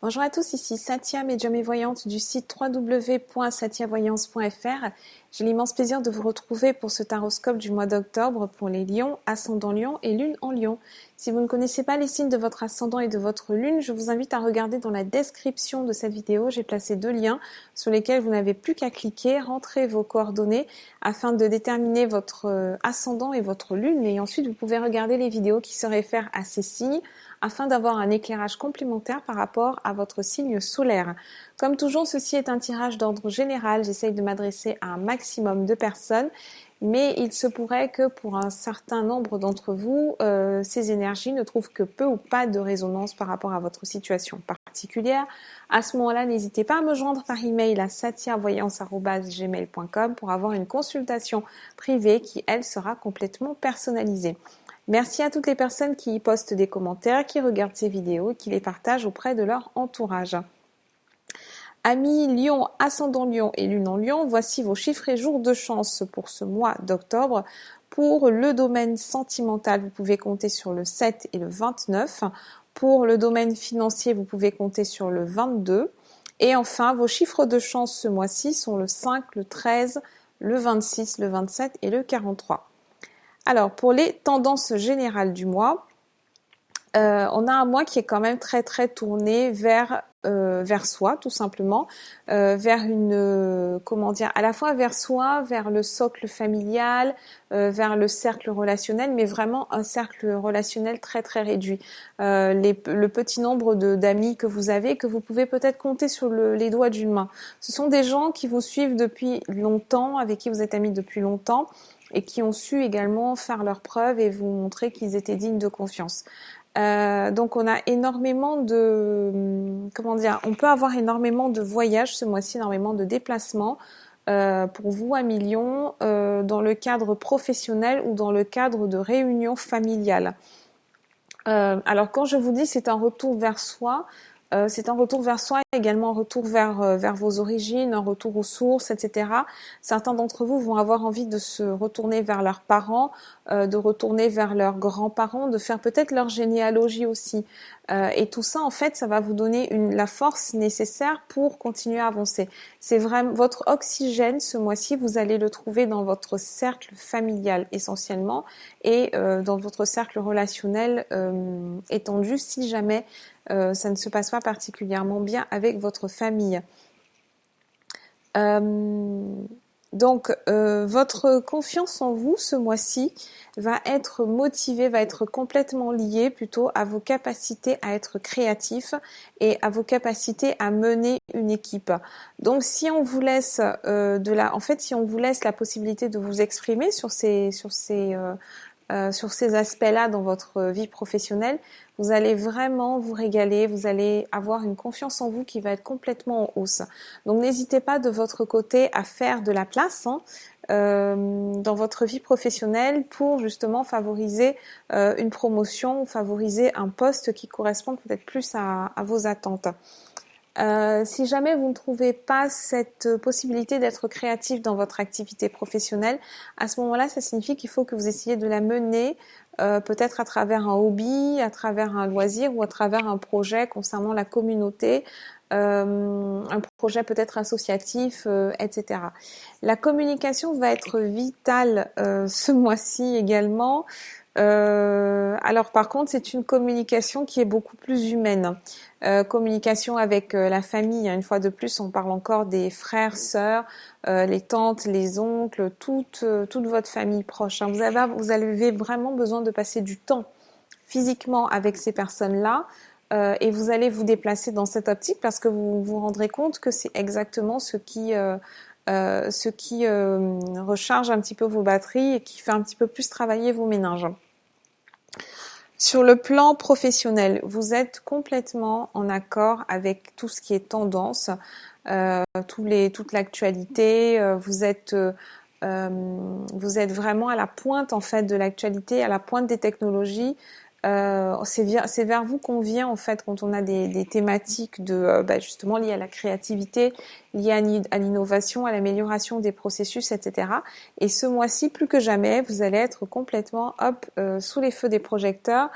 Bonjour à tous, ici Sathia, médium et voyante du site www.sathiavoyance.fr. J'ai l'immense plaisir de vous retrouver pour ce taroscope du mois d'octobre pour les lions, ascendant lion et lune en lion. Si vous ne connaissez pas les signes de votre ascendant et de votre lune, je vous invite à regarder dans la description de cette vidéo. J'ai placé 2 liens sur lesquels vous n'avez plus qu'à cliquer, rentrer vos coordonnées afin de déterminer votre ascendant et votre lune. Et ensuite, vous pouvez regarder les vidéos qui se réfèrent à ces signes afin d'avoir un éclairage complémentaire par rapport à votre signe solaire. Comme toujours, ceci est un tirage d'ordre général. J'essaye de m'adresser à un maximum de personnes, mais il se pourrait que pour un certain nombre d'entre vous, ces énergies ne trouvent que peu ou pas de résonance par rapport à votre situation particulière. À ce moment-là, n'hésitez pas à me joindre par email à sathiavoyance@gmail.com pour avoir une consultation privée qui, elle, sera complètement personnalisée. Merci à toutes les personnes qui postent des commentaires, qui regardent ces vidéos et qui les partagent auprès de leur entourage. Amis Lion, ascendant Lion et lune en Lion, voici vos chiffres et jours de chance pour ce mois d'octobre. Pour le domaine sentimental, vous pouvez compter sur le 7 et le 29. Pour le domaine financier, vous pouvez compter sur le 22. Et enfin, vos chiffres de chance ce mois-ci sont le 5, le 13, le 26, le 27 et le 43. Alors, pour les tendances générales du mois, on a un mois qui est quand même très très tourné vers soi, tout simplement, vers une à la fois vers soi, vers le socle familial, vers le cercle relationnel, mais vraiment un cercle relationnel très très réduit. Le petit nombre d'amis que vous avez, que vous pouvez peut-être compter sur les doigts d'une main. Ce sont des gens qui vous suivent depuis longtemps, avec qui vous êtes amis depuis longtemps, et qui ont su également faire leurs preuves et vous montrer qu'ils étaient dignes de confiance. Donc on a énormément on peut avoir énormément de voyages ce mois-ci, énormément de déplacements pour vous à Lion, dans le cadre professionnel ou dans le cadre de réunions familiales. Alors quand je vous dis c'est un retour vers soi, c'est un retour vers soi, également un retour vers vos origines, un retour aux sources, etc. Certains d'entre vous vont avoir envie de se retourner vers leurs parents, de retourner vers leurs grands-parents, de faire peut-être leur généalogie aussi. Et tout ça, en fait, ça va vous donner la force nécessaire pour continuer à avancer. C'est vraiment votre oxygène ce mois-ci, vous allez le trouver dans votre cercle familial essentiellement et dans votre cercle relationnel étendu si jamais ça ne se passe pas particulièrement bien avec votre famille. Donc, votre confiance en vous ce mois-ci va être motivée, va être complètement liée plutôt à vos capacités à être créatif et à vos capacités à mener une équipe. Donc, si on vous laisse si on vous laisse la possibilité de vous exprimer sur ces aspects-là dans votre vie professionnelle, vous allez vraiment vous régaler, vous allez avoir une confiance en vous qui va être complètement en hausse. Donc n'hésitez pas de votre côté à faire de la place dans votre vie professionnelle pour justement favoriser une promotion ou favoriser un poste qui correspond peut-être plus à vos attentes. Si jamais vous ne trouvez pas cette possibilité d'être créatif dans votre activité professionnelle, à ce moment-là, ça signifie qu'il faut que vous essayiez de la mener peut-être à travers un hobby, à travers un loisir ou à travers un projet concernant la communauté, un projet peut-être associatif, etc. La communication va être vitale ce mois-ci également. Alors par contre, c'est une communication qui est beaucoup plus humaine. Communication avec la famille, une fois de plus, on parle encore des frères, sœurs, les tantes, les oncles, toute votre famille proche. Vous avez vraiment besoin de passer du temps physiquement avec ces personnes-là et vous allez vous déplacer dans cette optique parce que vous vous rendrez compte que c'est exactement ce qui recharge un petit peu vos batteries et qui fait un petit peu plus travailler vos méninges. Sur le plan professionnel, vous êtes complètement en accord avec tout ce qui est tendance, toute l'actualité. Vous êtes vraiment à la pointe en fait de l'actualité, à la pointe des technologies. C'est vers vous qu'on vient en fait quand on a des thématiques justement liées à la créativité, liées à l'innovation, à l'amélioration des processus, etc. Et ce mois-ci, plus que jamais, vous allez être complètement sous les feux des projecteurs.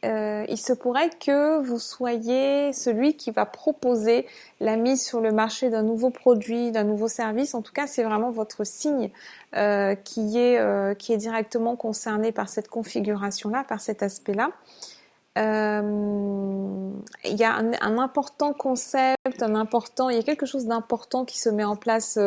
il se pourrait que vous soyez celui qui va proposer la mise sur le marché d'un nouveau produit, d'un nouveau service. En tout cas, c'est vraiment votre signe qui est directement concerné par cette configuration-là, par cet aspect-là. Il y a un important concept, il y a quelque chose d'important qui se met en place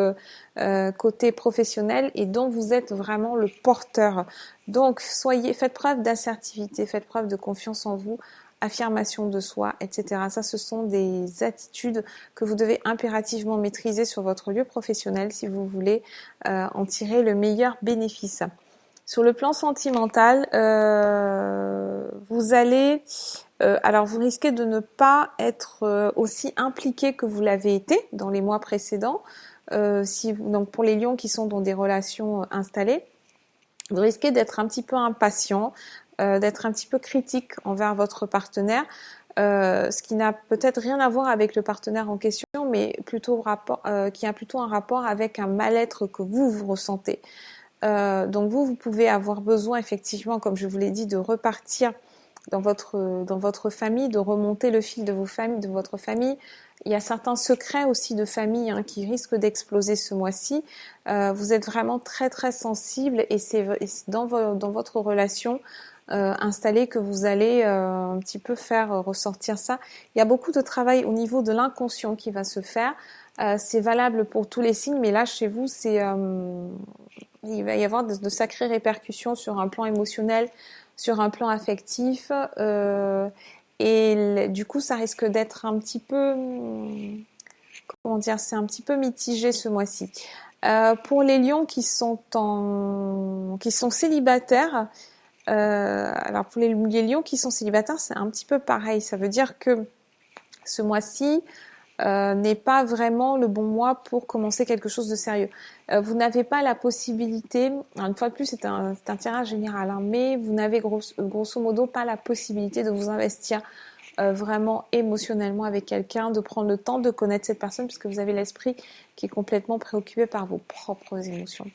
côté professionnel et dont vous êtes vraiment le porteur. Donc, faites preuve d'assertivité, faites preuve de confiance en vous, affirmation de soi, etc. Ça, ce sont des attitudes que vous devez impérativement maîtriser sur votre lieu professionnel si vous voulez en tirer le meilleur bénéfice. Sur le plan sentimental, vous risquez de ne pas être aussi impliqué que vous l'avez été dans les mois précédents. Donc pour les lions qui sont dans des relations installées, vous risquez d'être un petit peu impatient, d'être un petit peu critique envers votre partenaire, ce qui n'a peut-être rien à voir avec le partenaire en question, mais qui a plutôt un rapport avec un mal-être que vous ressentez. Donc vous pouvez avoir besoin effectivement, comme je vous l'ai dit, de repartir dans votre famille, de remonter le fil de votre famille. Il y a certains secrets aussi de famille qui risquent d'exploser ce mois-ci. Vous êtes vraiment très très sensible et c'est dans votre relation installée que vous allez un petit peu faire ressortir ça. Il y a beaucoup de travail au niveau de l'inconscient qui va se faire. C'est valable pour tous les signes, mais là chez vous, il va y avoir de sacrées répercussions sur un plan émotionnel, sur un plan affectif, et du coup, ça risque d'être un petit peu, c'est un petit peu mitigé ce mois-ci. Pour les lions qui sont célibataires, alors pour les lions qui sont célibataires, c'est un petit peu pareil. Ça veut dire que ce mois-ci n'est pas vraiment le bon mois pour commencer quelque chose de sérieux. Vous n'avez pas la possibilité, une fois de plus c'est un tirage général, mais vous n'avez grosso modo pas la possibilité de vous investir vraiment émotionnellement avec quelqu'un, de prendre le temps de connaître cette personne puisque vous avez l'esprit qui est complètement préoccupé par vos propres émotions.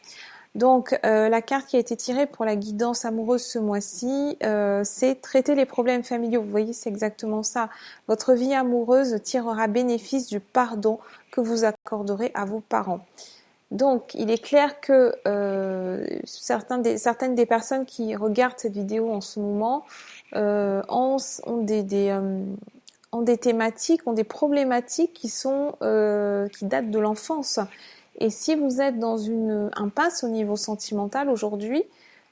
Donc, la carte qui a été tirée pour la guidance amoureuse ce mois-ci, c'est traiter les problèmes familiaux. Vous voyez, c'est exactement ça. Votre vie amoureuse tirera bénéfice du pardon que vous accorderez à vos parents. Donc, il est clair que certaines des personnes qui regardent cette vidéo en ce moment ont des thématiques, ont des problématiques qui datent de l'enfance. Et si vous êtes dans une impasse au niveau sentimental aujourd'hui,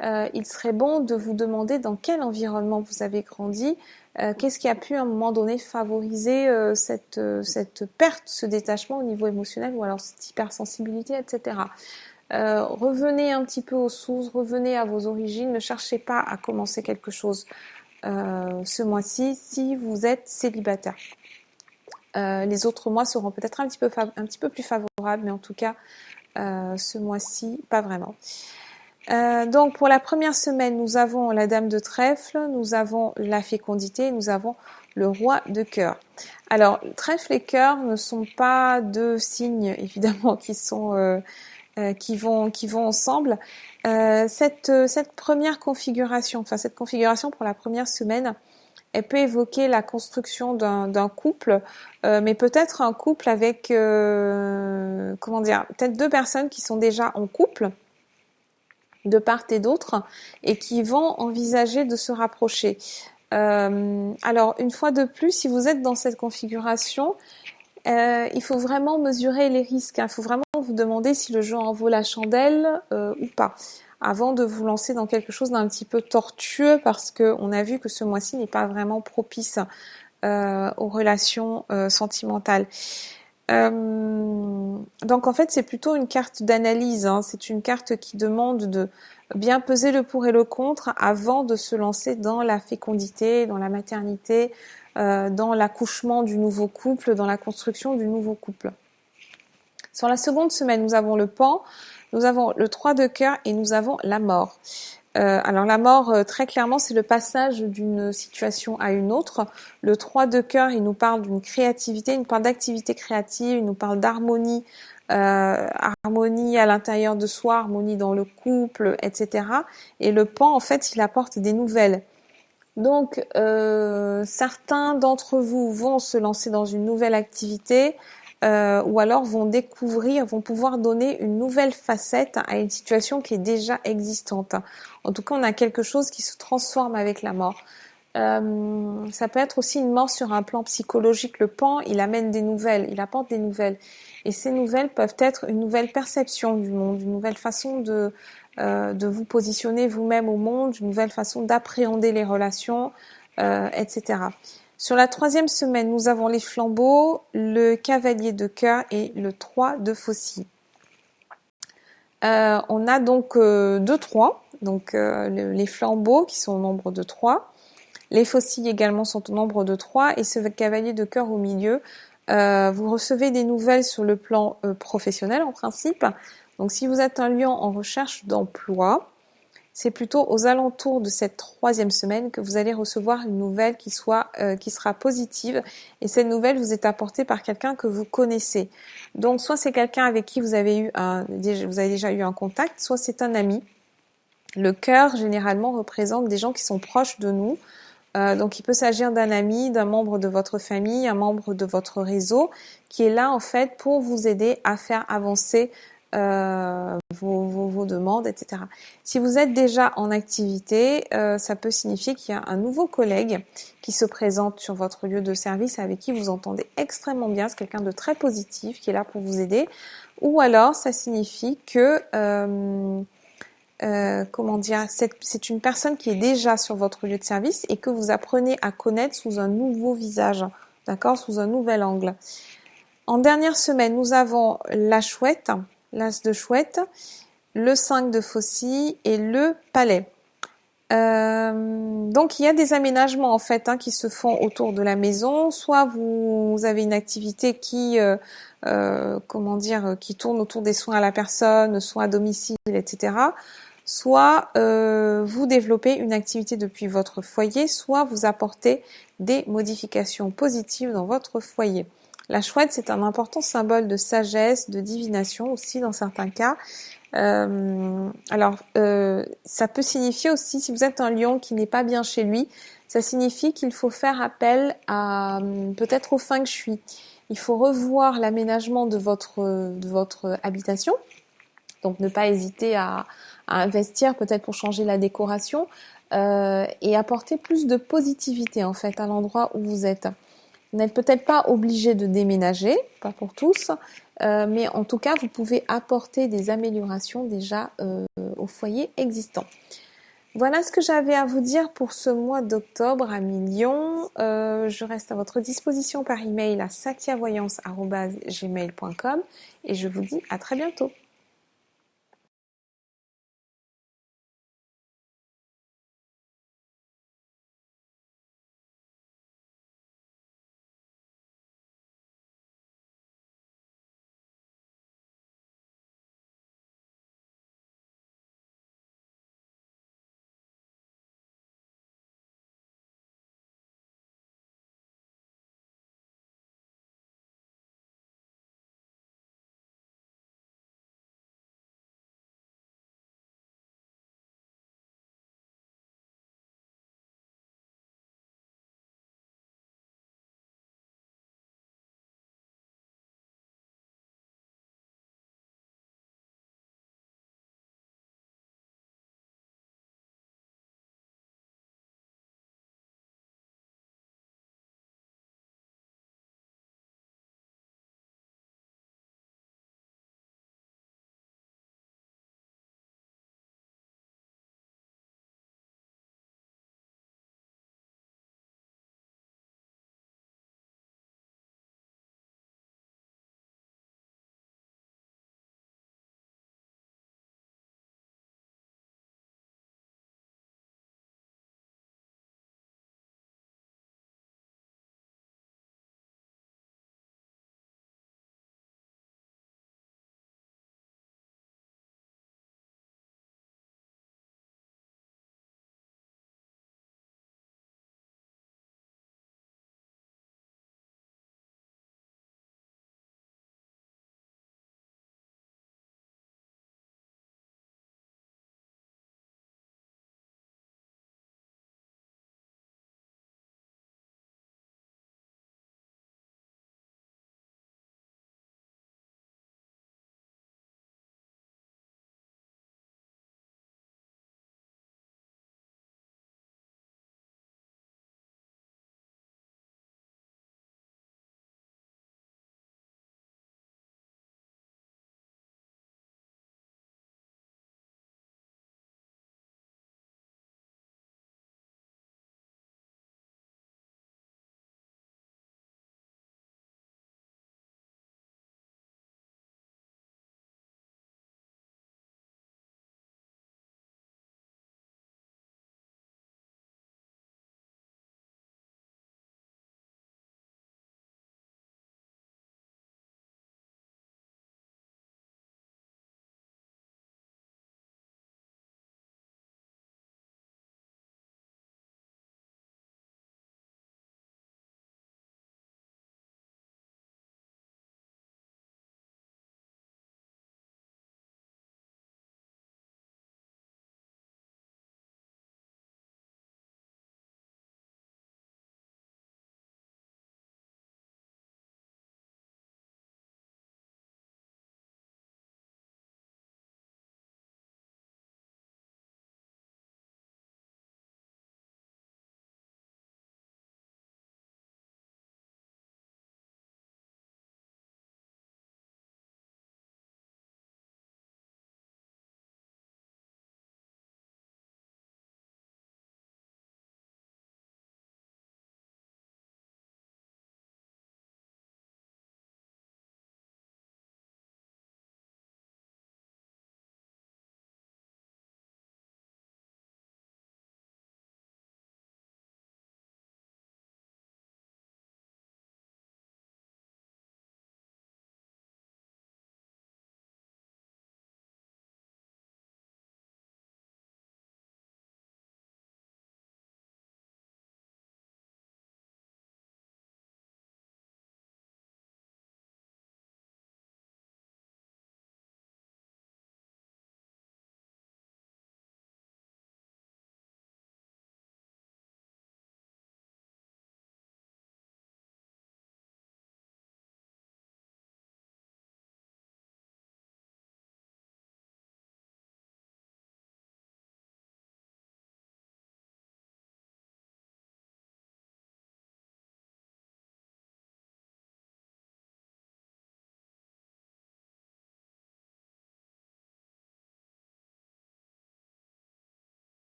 il serait bon de vous demander dans quel environnement vous avez grandi, qu'est-ce qui a pu à un moment donné favoriser cette perte, ce détachement au niveau émotionnel ou alors cette hypersensibilité, etc. Revenez un petit peu aux sources, revenez à vos origines, ne cherchez pas à commencer quelque chose ce mois-ci si vous êtes célibataire. Les autres mois seront peut-être un petit peu plus favorables, mais en tout cas, ce mois-ci, pas vraiment. Donc, pour la première semaine, nous avons la Dame de Trèfle, nous avons la fécondité, nous avons le Roi de Cœur. Alors, Trèfle et Cœur ne sont pas deux signes, évidemment, qui vont ensemble. Cette première configuration, cette configuration pour la première semaine, elle peut évoquer la construction d'un couple, mais peut-être un couple avec, peut-être deux personnes qui sont déjà en couple, de part et d'autre, et qui vont envisager de se rapprocher. Alors, une fois de plus, si vous êtes dans cette configuration, il faut vraiment mesurer les risques. Il faut vraiment vous demander si le jeu en vaut la chandelle ou pas, avant de vous lancer dans quelque chose d'un petit peu tortueux, parce qu'on a vu que ce mois-ci n'est pas vraiment propice aux relations sentimentales. Donc en fait, c'est plutôt une carte d'analyse. C'est une carte qui demande de bien peser le pour et le contre avant de se lancer dans la fécondité, dans la maternité, dans l'accouchement du nouveau couple, dans la construction du nouveau couple. Sur la seconde semaine, nous avons le pan, nous avons le 3 de cœur et nous avons la mort. Alors la mort, très clairement, c'est le passage d'une situation à une autre. Le 3 de cœur, il nous parle d'une créativité, il nous parle d'activité créative, il nous parle d'harmonie, harmonie à l'intérieur de soi, harmonie dans le couple, etc. Et le pan, en fait, il apporte des nouvelles. Donc, certains d'entre vous vont se lancer dans une nouvelle activité ou alors vont pouvoir donner une nouvelle facette à une situation qui est déjà existante. En tout cas, on a quelque chose qui se transforme avec la mort. Ça peut être aussi une mort sur un plan psychologique. Le pan, il amène des nouvelles, il apporte des nouvelles. Et ces nouvelles peuvent être une nouvelle perception du monde, une nouvelle façon de vous positionner vous-même au monde, une nouvelle façon d'appréhender les relations, etc. Sur la 3e semaine, nous avons les flambeaux, le cavalier de cœur et le 3 de faucille. On a donc 2-3, donc les flambeaux qui sont au nombre de 3. Les faucilles également sont au nombre de 3 et ce cavalier de cœur au milieu. Vous recevez des nouvelles sur le plan professionnel en principe. Donc si vous êtes un lion en recherche d'emploi, c'est plutôt aux alentours de cette 3e semaine que vous allez recevoir une nouvelle qui sera positive. Et cette nouvelle vous est apportée par quelqu'un que vous connaissez. Donc soit c'est quelqu'un avec qui vous avez déjà eu un contact, soit c'est un ami. Le cœur généralement représente des gens qui sont proches de nous. Donc il peut s'agir d'un ami, d'un membre de votre famille, un membre de votre réseau qui est là en fait pour vous aider à faire avancer vos demandes, etc. Si vous êtes déjà en activité, ça peut signifier qu'il y a un nouveau collègue qui se présente sur votre lieu de service avec qui vous entendez extrêmement bien, c'est quelqu'un de très positif qui est là pour vous aider, ou alors ça signifie que c'est une personne qui est déjà sur votre lieu de service et que vous apprenez à connaître sous un nouveau visage, d'accord, sous un nouvel angle. En dernière semaine, nous avons la chouette, l'as de chouette, le 5 de faucille et le palais. Donc il y a des aménagements en fait qui se font autour de la maison. Soit vous avez une activité qui tourne autour des soins à la personne, soins à domicile, etc. Soit vous développez une activité depuis votre foyer, soit vous apportez des modifications positives dans votre foyer. La chouette, c'est un important symbole de sagesse, de divination aussi dans certains cas. Ça peut signifier aussi, si vous êtes un lion qui n'est pas bien chez lui, ça signifie qu'il faut faire appel à peut-être au feng shui. Il faut revoir l'aménagement de votre habitation. Donc ne pas hésiter à investir peut-être pour changer la décoration et apporter plus de positivité en fait à l'endroit où vous êtes. Vous n'êtes peut-être pas obligé de déménager, pas pour tous, mais en tout cas vous pouvez apporter des améliorations déjà au foyer existant. Voilà ce que j'avais à vous dire pour ce mois d'octobre, amis Lions. Je reste à votre disposition par email à satiavoyance@gmail.com et je vous dis à très bientôt.